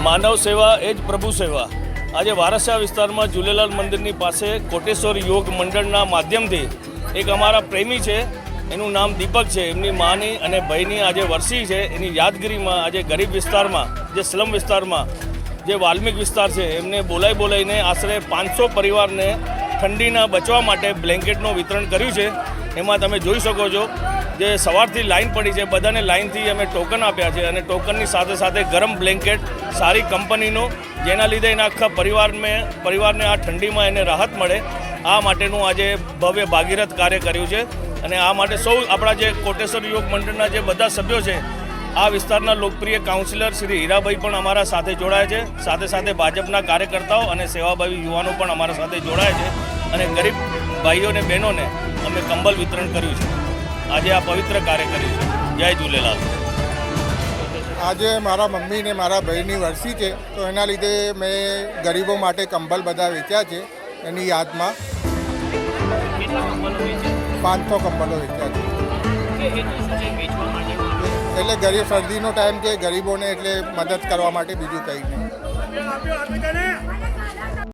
માનવ સેવા એ જ પ્રભુ સેવા। આજે વારસિયા વિસ્તારમાં ઝૂલેલાલ મંદિરની પાસે કોટેશ્વર યોગ મંડળના માધ્યમથી એક અમારા પ્રેમી છે, એનું નામ દીપક છે, એમની માની અને ભાઈની આજે વર્ષી છે। એની યાદગીરીમાં આજે ગરીબ વિસ્તારમાં, જે સ્લમ વિસ્તારમાં, જે વાલ્મિક વિસ્તાર છે, એમને બોલાવીને આશરે 500 પરિવારને ઠંડીના બચવા માટે બ્લેન્કેટનું વિતરણ કર્યું છે। એમાં તમે જોઈ શકો છો જે સવારથી લાઈન પડી છે, બધાને લાઈનથી અમે ટોકન આપ્યા છે અને ટોકનની સાથે સાથે ગરમ બ્લેન્કેટ સારી કંપનીનું, જેના લીધે એના આખા પરિવારને આ ઠંડીમાં એને રાહત મળે, આ માટેનું આજે ભવ્ય ભાગીરથ કાર્ય કર્યું છે। અને આ માટે સૌ આપણા જે કોટેશ્વર યોગ મંડળના જે બધા સભ્યો છે, આ વિસ્તારના લોકપ્રિય કાઉન્સિલર શ્રી હીરાભાઈ પણ અમારા સાથે જોડાયા છે, સાથે સાથે ભાજપના કાર્યકર્તાઓ અને સેવાભાવી યુવાનો પણ અમારા સાથે જોડાયા છે અને ગરીબ ભાઈઓ અને બહેનોને અમે કંબલ વિતરણ કર્યું છે। આજે આ પવિત્ર કાર્ય કર્યું છે। જય ઝૂલેલાલ। આજે મારા મમ્મી ને મારા ભાઈની વર્ષી છે, તો એના લીધે મેં ગરીબો માટે કંબલ બધા વેચ્યા છે એની યાદમાં। 500 કંબલો વેચ્યા છે। એટલે ગરીબ શરદીનો ટાઈમ છે, ગરીબોને એટલે મદદ કરવા માટે, બીજું કંઈ નહીં।